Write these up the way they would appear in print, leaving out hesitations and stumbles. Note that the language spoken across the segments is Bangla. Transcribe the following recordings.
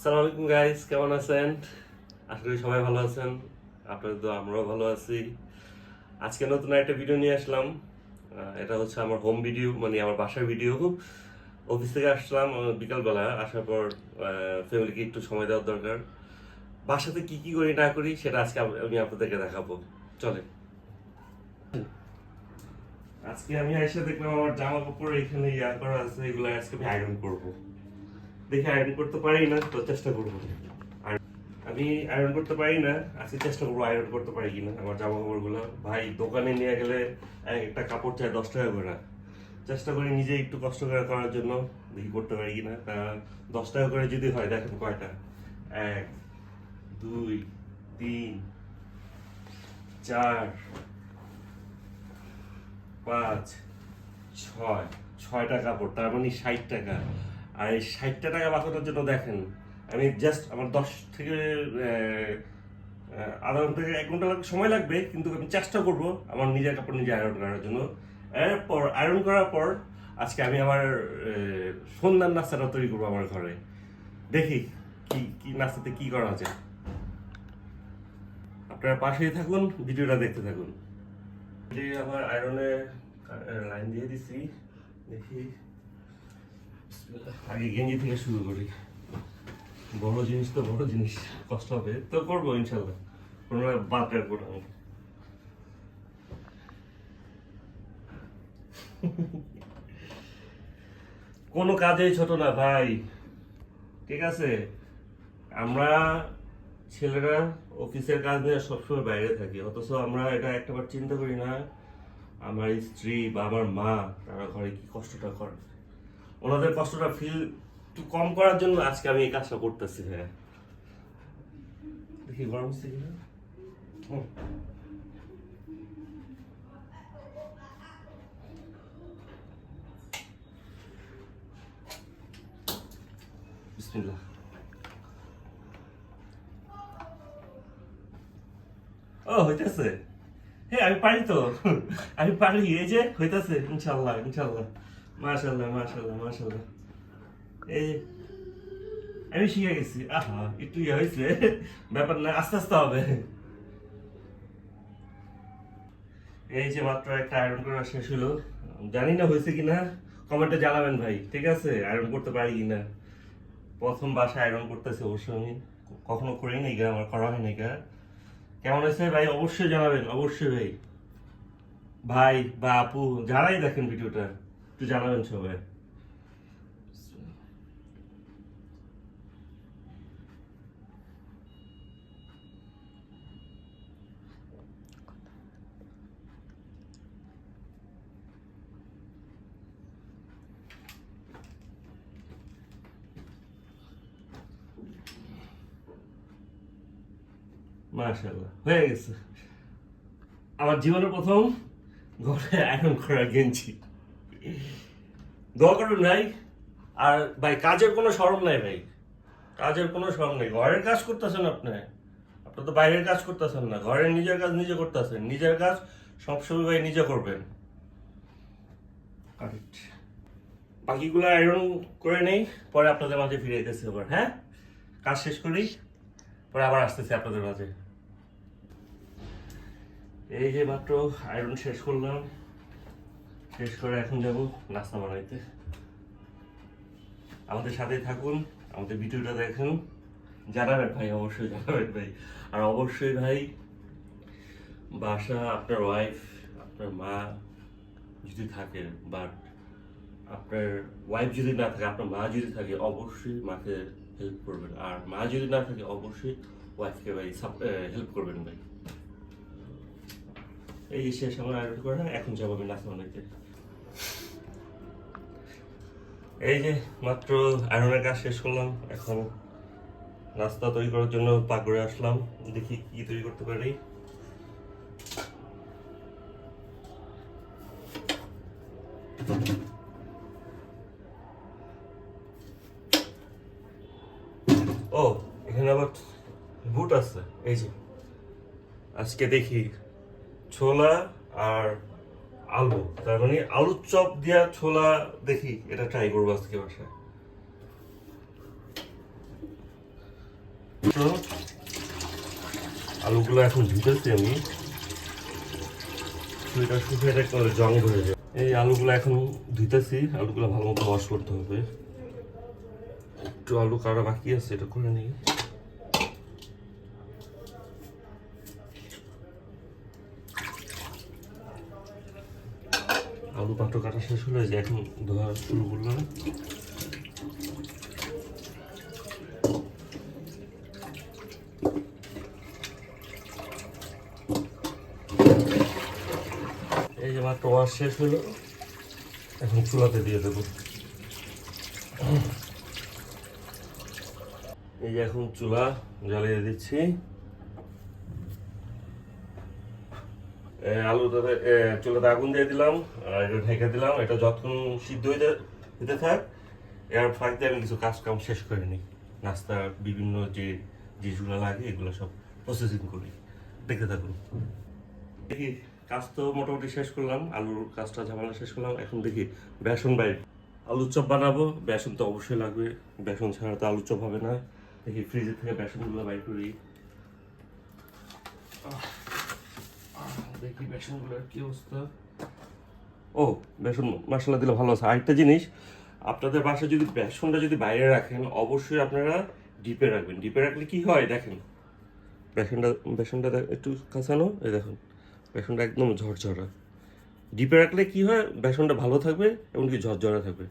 আসসালামু আলাইকুম গাইস, কেমন আছেন? আশা করি সবাই ভালো আছেন। আপনাদের তো আমরাও ভালো আছি। আজকে নতুন একটা ভিডিও নিয়ে আসলাম। এটা হচ্ছে আমার হোম ভিডিও, মানে আমার বাসার ভিডিও। অফিস থেকে আসলাম বিকালবেলা, আসার পর ফ্যামিলিকে একটু সময় দেওয়ার দরকার। বাসাতে কি কি করি না করি সেটা আজকে আমি আপনাদেরকে দেখাবো। চলে, আজকে আমি এসে দেখলাম আমার জামা কাপড় এখানে করা আছে, এগুলো আজকে আমি আয়রন করবো। দেখি আয়রন করতে পারি না তো চেষ্টা করবো। আমি আয়রন করতে পারি না, আজকে চেষ্টা করবো আয়রন করতে পারি কিনা আমার জামা কাপড় গুলো। ভাই দোকানে নিয়ে গেলে একটা কাপড় চাই 10 টাকা করে। চেষ্টা করি নিজে একটু কষ্ট করে করার জন্য, দেখি করতে পারি কিনা। 10 টাকা করে যদি হয়, দেখেন কয়টা, 1 2 3 4 5 6 6টা কাপড়, তার মানে 60 টাকা। আর এই 60টা টাকা বাঁচানোর জন্য দেখেন, আমি জাস্ট আমার 10 থেকে আধা ঘন্টা থেকে 1 ঘন্টা সময় লাগবে, কিন্তু আমি চেষ্টা করব আমার নিজের কাপড় নিজে আয়রন করার জন্য। এরপর আয়রন করার পর আজকে আমি আমার সন্ধ্যার নাস্তাটা তৈরি করবো আমার ঘরে। দেখি কি কি নাস্তাতে কি করা যায়। আপনারা পাশেই থাকুন, ভিডিওটা দেখতে থাকুন। আমার আয়রনে লাইন দিয়ে দিছি, দেখি। আগে গেঞ্জি থেকে শুরু করি। বড় জিনিস তো বড় জিনিস, কষ্ট হবে তো করবো ইনশাল্লাহ, কোনো বাদ রাখবো না আমি। কোনো কাজেই ছোট না ভাই, ঠিক আছে? আমরা ছেলেরা অফিসের কাজ নিয়ে সবসময় বাইরে থাকি, অথচ আমরা এটা একটাবার চিন্তা করি না আমার স্ত্রী বা আমার মা তারা ঘরে কি কষ্টটা করে। ওনাদের কষ্টটা ফিল একটু কম করার জন্য আজকে আমি এই কাজটা করতেছি। হ্যাঁ, দেখি গরম হচ্ছে কিনা। বিসমিল্লাহ। ও হইতেছে, হ্যাঁ আমি পারি তো, আমি পারি। এই যে হইতেছে, ইনশাল্লাহ ইনশাল্লাহ, মাশাল্লাহ মাশাল্লাহ মাশাল্লাহ। এই যে আমি শিখে গেছি। আহা, একটু ইয়ে হয়েছে, ব্যাপার না, আস্তে আস্তে হবে। এই যে মাত্র একটা আয়রন করা শেষ হলো, জানি না হয়েছে কিনা, কমেন্টে জানাবেন ভাই, ঠিক আছে? আয়রন করতে পারি কিনা। প্রথম বাসায় আয়রন করতেছে, অবশ্য আমি কখনো করি নাই গা, আমার করা হয় নাই গা। কেমন হয়েছে ভাই অবশ্যই জানাবেন, অবশ্যই ভাই। ভাই বা আপু যারাই দেখেন ভিডিওটা, একটু জানাবেন সবাই। মাশাআল্লাহ, হয়ে গেছে আমার জীবনের প্রথম ঘরে আয়রন করা গেঞ্জি। দোয়া করবেন ভাই। আর ভাই কাজের কোনো শরম নাই ভাই, কাজের কোনো শরম নেই। ঘরের কাজ করতেছেন আপনি, আপনি তো বাইরের কাজ করতেছেন না, ঘরের নিজের কাজ নিজে করতেছেন। নিজের কাজ সবসময় ভাই নিজে করবেন। কারেক্ট। বাকিগুলো আয়রন করে নেই, পরে আপনাদের মাঝে ফিরে যেতেছি আবার। হ্যাঁ, কাজ শেষ করি, পরে আবার আসতেছি আপনাদের মাঝে। এই যে মাত্র আয়রন শেষ করলাম, শেষ করে এখন যাব নাস্তা বানাইতে। আমাদের সাথেই থাকুন, আমাদের ভিডিওটা দেখুন, জানাবেন ভাই, অবশ্যই জানাবেন ভাই। আর অবশ্যই ভাই, বাসা আপনার ওয়াইফ, আপনার মা যদি থাকে, বাট আপনার ওয়াইফ যদি না থাকে, আপনার মা যদি থাকে, অবশ্যই মাকে হেল্প করবেন। আর মা যদি না থাকে, অবশ্যই ওয়াইফকে ভাই হেল্প করবেন ভাই। এই যে শেষ আমার আয়রন করা, এখন যাবো আমি নাস্তা বানাইতে। এই যে মাত্র আয়রনের কাজ শেষ করলাম, এখন নাস্তা তৈরি করার জন্য পাকঘরে আসলাম। দেখি কি তৈরি করতে পারি। ও, এখানে আবার বুট আছে। এই যে আজকে দেখি ছোলা আর আলু, তার মানে আলুর চপ দিয়া ছোলা, দেখি এটা ট্রাই করবো আজকে বাসায়। তো আলুগুলো এখন ধুতেছি আমি, সুইটা শুকিয়ে দেখতে জং ধরে যায়। এই আলুগুলো এখন ধুতেছি, আলুগুলো ভালো মতো ওয়াশ করতে হবে। একটু আলু কাটা বাকি আছে, এটা করে নিই। আলু পাটো কাটা শেষ হলে যে এখন ধোয়া শুরু করলাম। এই যে মাত্র ওয়াশ শেষ হলো, এখন চুলাতে দিয়ে দেবো। এই যে এখন চুলা জ্বালিয়ে দিচ্ছি। আলুটাতে চুলাতে আগুন দিয়ে দিলাম আর এটা ঢেকে দিলাম। এটা যতক্ষণ সিদ্ধ হইতে থাক, এর ফাঁক দিয়ে আমি কিছু কাজ কাম শেষ করে নিই। নাস্তার বিভিন্ন যে জিনিসগুলো লাগে এগুলো সব প্রসেসিং করি, দেখতে থাকুন। দেখি কাজ তো মোটামুটি শেষ করলাম, আলুর কাজটা ঝামেলা শেষ করলাম। এখন দেখি বেসন বাইর, আলুর চপ বানাবো, বেসন তো অবশ্যই লাগবে, বেসন ছাড়া তো আলুর চপ হবে না। দেখি ফ্রিজের থেকে বেসনগুলো বাইর করি। দেখি বেসনগুলোর কি অবস্থা। ও, বেসন মশলা দিলে ভালো আছে। আরেকটা জিনিস, আপনাদের বাসায় যদি বেসনটা যদি বাইরে রাখেন, অবশ্যই আপনারা ডিপে রাখবেন। ডিপে রাখলে কি হয় দেখেন, বেসনটা একটু কাঁচানো, এই দেখুন বেসনটা একদম ঝরঝরা। ডিপে রাখলে কি হয়, বেসনটা ভালো থাকবে এমনকি ঝরঝরা থাকবে।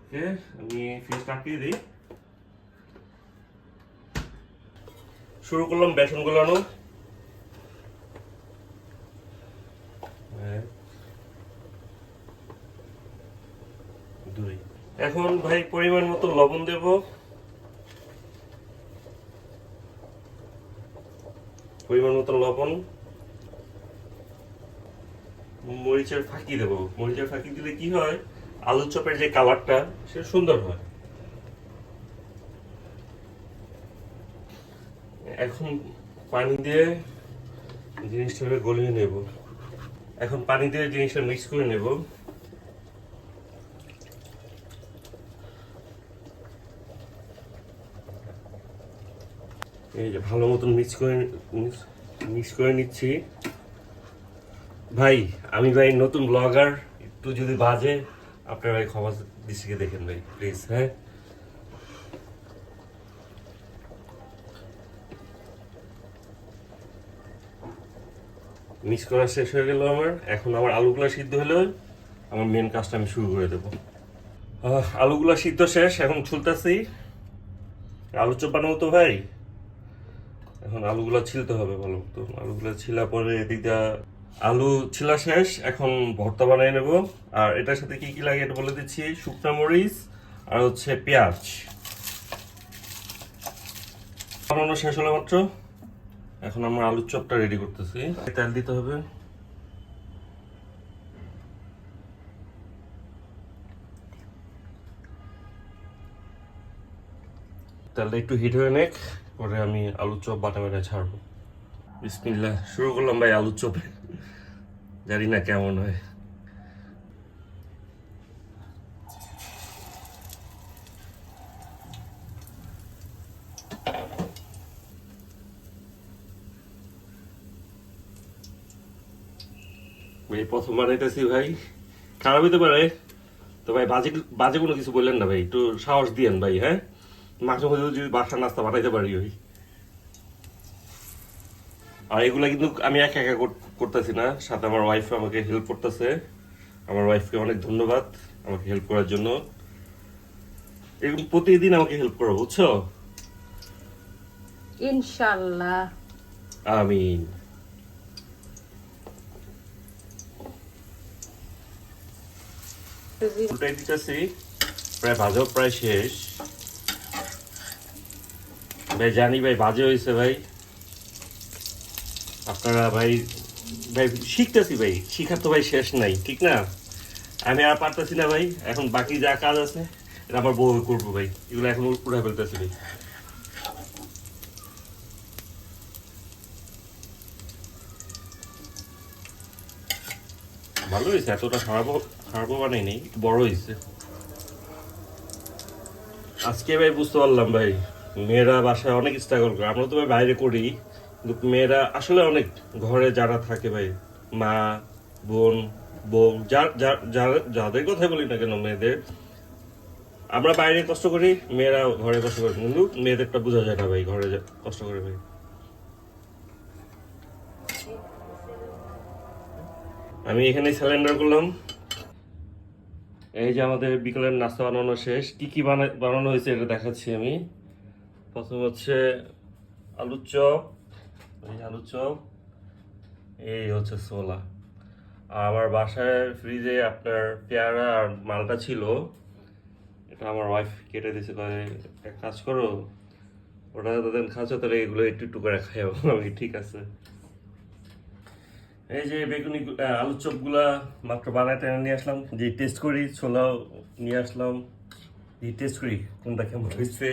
ওকে, আমি ফ্রিজটা আটকিয়ে দিই। শুরু করলাম বেসন গোলানো। এখন ভাই পরিমাণ মতো লবণ দেব, পরিমাণ মতো লবণ। মরিচের ফাঁকি দেব। মরিচের ফাঁকি দিলে কি হয়, আলুর চপের যে কালারটা সেটা সুন্দর হয়। এখন পানি দিয়ে জিনিসটাকে গলিয়ে নেব। এখন পানি দিয়ে জিনিসটা মিক্স করে নেব। এই যে ভালো মতন মিক্স করে নিচ্ছি। ভাই আমি ভাই নতুন ব্লগার, একটু যদি বাজে আপনার ভাই ক্ষমা দৃষ্টিকে দেখেন ভাই প্লিজ। হ্যাঁ, মিক্স করা শেষ হয়ে গেল আমার। এখন আমার আলুগুলো সিদ্ধ হলে আমার মেন কাজটা আমি শুরু করে দেবো। আলুগুলো সিদ্ধ শেষ, এখন ছুলতেছি। আলু চপ বানাবো তো ভাই, এখন আলুগুলো ছিলতে হবে ভালো মতো। আলুগুলো ছিলা পরে এদিকটা আলু ছিলা শেষ, এখন ভর্তা বানিয়ে নেব। আর এটার সাথে কি কি লাগে এটা বলে দিচ্ছি। শুকনো মরিচ আর হচ্ছে পেঁয়াজ বানানো শেষ হলো মাত্র। এখন আমরা আলুর চপটা রেডি করতেছি। তেল দিতে হবে। তেলটা একটু হিট হয়ে নেক, পরে আমি আলুর চপ বাটা বাটা ছাড়বো। বিসমিল্লাহ, শুরু করলাম ভাই আলুর চপে। জানি না কেমন হয়। ভাই প্রথম বানাইতেছি ভাই, খারাপ হইতে পারে তো ভাই। বাজে বাজে কোনো কিছু বললেন না ভাই, একটু সাহস দিয়েন ভাই। হ্যাঁ, মাঝে মধ্যে যদি বাসার নাস্তা বানাইতে পারি ওই। আর এগুলা কিন্তু আমি একা একা করতেছি না, সাথে আমার ওয়াইফ আমাকে হেল্প করতেছে। আমার ওয়াইফকে অনেক ধন্যবাদ আমাকে হেল্প করার জন্য। এরকম প্রতিদিন আমাকে হেল্প করো, বুঝছো? ইনশাআল্লাহ, আমিন। উল্টাই দিতেছি, প্রায় ভাজা প্রায় শেষ। ভাই জানি ভাই বাজে হয়েছে ভাই। আপনারা ভাই ভাই শিখতেছি ভাই, শিখার তো ভাই শেষ নাই, ঠিক না? আমি আর পারতেছি না ভাই। এখন বাকি যা কাজ আছে এটা আমার বউ করবো ভাই। এগুলো এখন উড়ে ফেলতেছি ভাই। ভালো হয়েছে, এতটা খারাপও বানাই নেই, একটু বড় হয়েছে। আজকে ভাই বুঝতে পারলাম ভাই মেয়েরা বাসায় অনেক স্ট্রাগল করে, আমরা তো ভাই বাইরে করি, কিন্তু মেয়েরা আসলে অনেক, ঘরে যারা থাকে ভাই, মা, বোন, বউ, যাদের কথাই বলি না কেন, মেয়েদের, আমরা বাইরে কষ্ট করি, মেয়েরা ঘরে কষ্ট করে, কিন্তু মেয়েদেরটা বোঝা যায় না ভাই, ঘরে কষ্ট করে ভাই। আমি এখানে সিলিন্ডার করলাম। এই যে আমাদের বিকেলের নাস্তা বানানো শেষ। কি কি বানানো হয়েছে এটা দেখাচ্ছি আমি। প্রথম হচ্ছে আলুর চপ, এই আলুর চপ, এই হচ্ছে ছোলা। আর আমার বাসায় ফ্রিজে আপনার পেয়ারা আর মালটা ছিল, এটা আমার ওয়াইফ কেটে দিয়েছে, এক কাজ করো, ওটা তাদের খাচ্ছ, তাহলে এগুলো একটু একটু করে খাও। আমি ঠিক আছে। এই যে বেগুনি আলুর চপ গুলা মাত্র বানায় টেনে নিয়ে আসলাম, যে টেস্ট করি, ছোলাও নিয়ে আসলাম, যে টেস্ট করি কোনটা কেমন হয়েছে,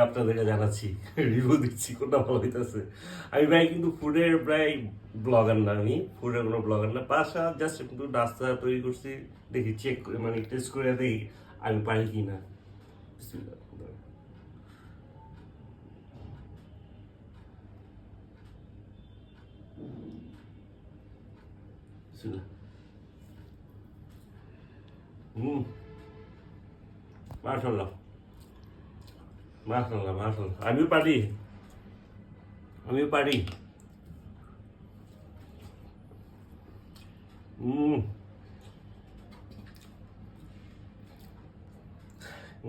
আপনাদেরকে জানাচ্ছি, রিভিউ দিচ্ছি কোনটা ভালো হইতেছে। আমি ভাই কিন্তু ফুডের প্রায় ব্লগার না, আমি ফুডের কোনো ব্লগার না, বাসা জাস্ট কিন্তু নাস্তা তৈরি করছি, দেখি চেক করে, মানে টেস্ট করে দেখি আমি পারি কি না। হুম, মাশাল্লাহ, মাশাল্লাহ, মাশাল্লাহ, আমিও পারি, আমিও পারি। হুম,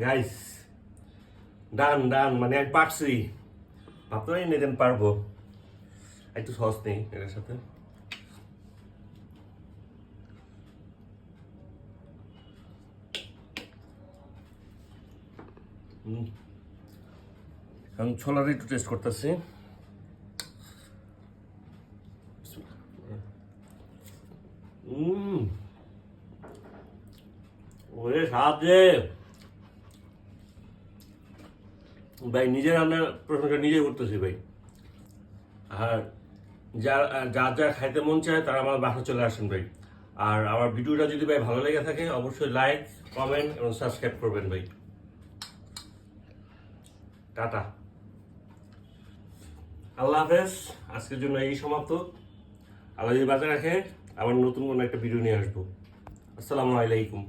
গাইস, ডান ডান, মানে আমি পারছি, ভাবতে পারি না যে পারবো। একটু সস নেই এটার সাথে। আমি ছোলার একটু টেস্ট করতেছি। ওরে সাহায্যে ভাই, নিজের রান্নার প্রশ্নটা নিজে করতেছি ভাই। আর যার যার যা খাইতে মন চায় তারা আমার বাসা চলে আসেন ভাই। আর আমার ভিডিওটা যদি ভাই ভালো লেগে থাকে, অবশ্যই লাইক, কমেন্ট এবং সাবস্ক্রাইব করবেন ভাই। টাটা, আল্লাহ হাফেজ। আজকের জন্য এই সমাপ্ত। আল্লাহ যদি বাঁচা রাখে, আবার নতুন কোনো একটা ভিডিও নিয়ে আসবো। আসসালামু আলাইকুম।